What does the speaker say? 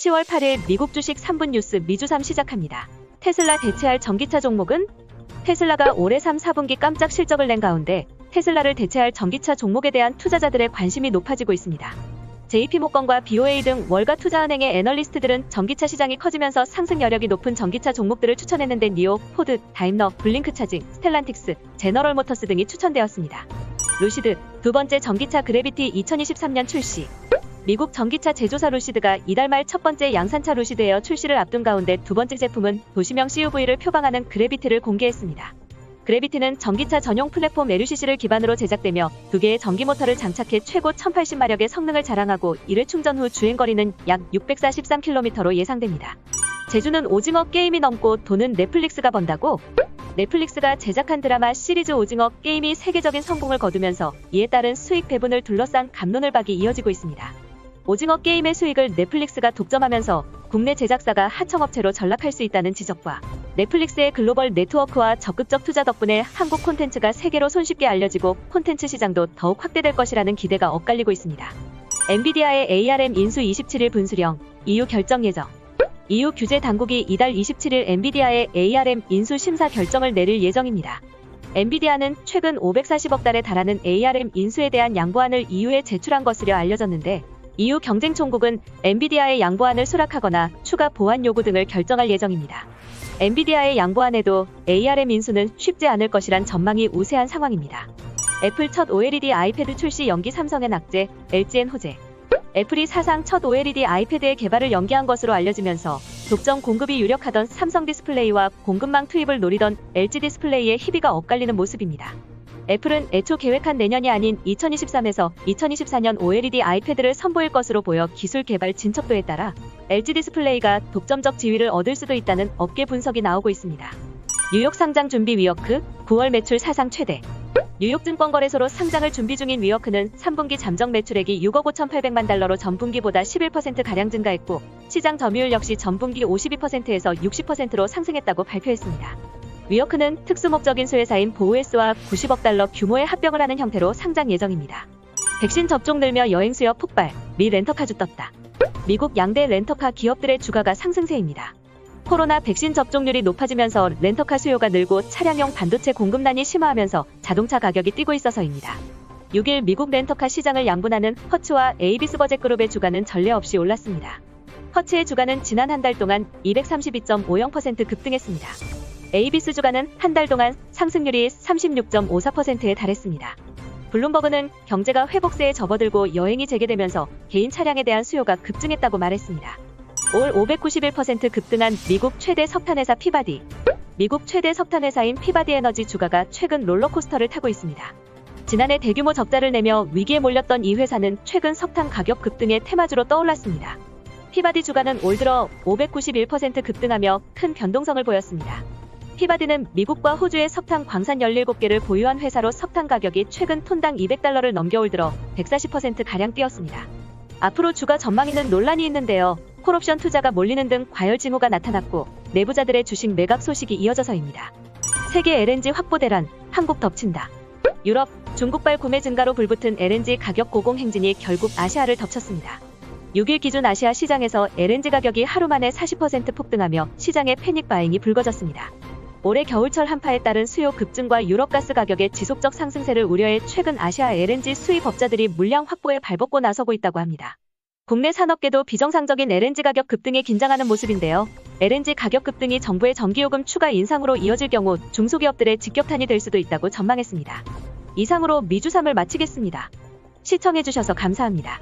10월 8일 미국 주식 3분 뉴스 미주삼 시작합니다. 테슬라 대체할 전기차 종목은? 테슬라가 올해 3, 4분기 깜짝 실적을 낸 가운데 테슬라를 대체할 전기차 종목에 대한 투자자들의 관심이 높아지고 있습니다. JP모건과 BOA 등 월가 투자은행의 애널리스트들은 전기차 시장이 커지면서 상승 여력이 높은 전기차 종목들을 추천했는데 니오, 포드, 다임러, 블링크 차징, 스텔란틱스, 제너럴 모터스 등이 추천되었습니다. 루시드, 두 번째 전기차 그래비티 2023년 출시. 미국 전기차 제조사 루시드가 이달 말 첫 번째 양산차 루시드 에어 출시를 앞둔 가운데 두 번째 제품은 도시명 CUV를 표방하는 그래비티를 공개했습니다. 그래비티는 전기차 전용 플랫폼 LUCC를 기반으로 제작되며 두 개의 전기 모터를 장착해 최고 1080마력의 성능을 자랑하고 이를 충전 후 주행거리는 약 643km로 예상됩니다. 제주는 오징어 게임이 넘고 돈은 넷플릭스가 번다고? 넷플릭스가 제작한 드라마 시리즈 오징어 게임이 세계적인 성공을 거두면서 이에 따른 수익 배분을 둘러싼 갑론을박이 이어지고 있습니다. 오징어 게임의 수익을 넷플릭스가 독점하면서 국내 제작사가 하청업체로 전락할 수 있다는 지적과 넷플릭스의 글로벌 네트워크와 적극적 투자 덕분에 한국 콘텐츠가 세계로 손쉽게 알려지고 콘텐츠 시장도 더욱 확대될 것이라는 기대가 엇갈리고 있습니다. 엔비디아의 ARM 인수 27일 분수령, EU 결정 예정. EU 규제 당국이 이달 27일 엔비디아의 ARM 인수 심사 결정을 내릴 예정입니다. 엔비디아는 최근 540억 달에 달하는 ARM 인수에 대한 양보안을 EU에 제출한 것으로 알려졌는데 EU 경쟁총국은 엔비디아의 양보안을 수락하거나 추가 보완 요구 등을 결정할 예정입니다. 엔비디아의 양보안에도 ARM 인수는 쉽지 않을 것이란 전망이 우세한 상황입니다. 애플 첫 OLED 아이패드 출시 연기 삼성의 낙제, LG엔 호재. 애플이 사상 첫 OLED 아이패드의 개발을 연기한 것으로 알려지면서 독점 공급이 유력하던 삼성 디스플레이와 공급망 투입을 노리던 LG 디스플레이의 희비가 엇갈리는 모습입니다. 애플은 애초 계획한 내년이 아닌 2023에서 2024년 OLED 아이패드를 선보일 것으로 보여 기술 개발 진척도에 따라 LG 디스플레이가 독점적 지위를 얻을 수도 있다는 업계 분석이 나오고 있습니다. 뉴욕 상장 준비 위워크, 9월 매출 사상 최대. 뉴욕 증권거래소로 상장을 준비 중인 위워크는 3분기 잠정 매출액이 6억 5,800만 달러로 전분기보다 11%가량 증가했고 시장 점유율 역시 전분기 52%에서 60%로 상승했다고 발표했습니다. 위워크는 특수목적인 수혜사인 보우에스와 90억 달러 규모의 합병을 하는 형태로 상장 예정입니다. 백신 접종 늘며 여행 수요 폭발, 미 렌터카주 떴다. 미국 양대 렌터카 기업들의 주가가 상승세입니다. 코로나 백신 접종률이 높아지면서 렌터카 수요가 늘고 차량용 반도체 공급난이 심화하면서 자동차 가격이 뛰고 있어서입니다. 6일 미국 렌터카 시장을 양분하는 허츠와 에이비스버젯그룹의 주가는 전례 없이 올랐습니다. 허츠의 주가는 지난 한 달 동안 232.50% 급등했습니다. 에이비스 주가는 한 달 동안 상승률이 36.54%에 달했습니다. 블룸버그는 경제가 회복세에 접어들고 여행이 재개되면서 개인 차량에 대한 수요가 급증했다고 말했습니다. 올 591% 급등한 미국 최대 석탄회사 피바디. 미국 최대 석탄회사인 피바디 에너지 주가가 최근 롤러코스터를 타고 있습니다. 지난해 대규모 적자를 내며 위기에 몰렸던 이 회사는 최근 석탄 가격 급등의 테마주로 떠올랐습니다. 피바디 주가는 올 들어 591% 급등하며 큰 변동성을 보였습니다. 피바디는 미국과 호주의 석탄 광산 17개를 보유한 회사로 석탄 가격이 최근 톤당 200달러를 넘겨 올 들어 140%가량 뛰었습니다. 앞으로 주가 전망에는 논란이 있는데요. 콜옵션 투자가 몰리는 등 과열 징후가 나타났고 내부자들의 주식 매각 소식이 이어져서입니다. 세계 LNG 확보 대란, 한국 덮친다. 유럽, 중국발 구매 증가로 불붙은 LNG 가격 고공행진이 결국 아시아를 덮쳤습니다. 6일 기준 아시아 시장에서 LNG 가격이 하루 만에 40% 폭등하며 시장의 패닉 바잉이 불거졌습니다. 올해 겨울철 한파에 따른 수요 급증과 유럽 가스 가격의 지속적 상승세를 우려해 최근 아시아 LNG 수입업자들이 물량 확보에 발벗고 나서고 있다고 합니다. 국내 산업계도 비정상적인 LNG 가격 급등에 긴장하는 모습인데요. LNG 가격 급등이 정부의 전기요금 추가 인상으로 이어질 경우 중소기업들의 직격탄이 될 수도 있다고 전망했습니다. 이상으로 미주삼을 마치겠습니다. 시청해주셔서 감사합니다.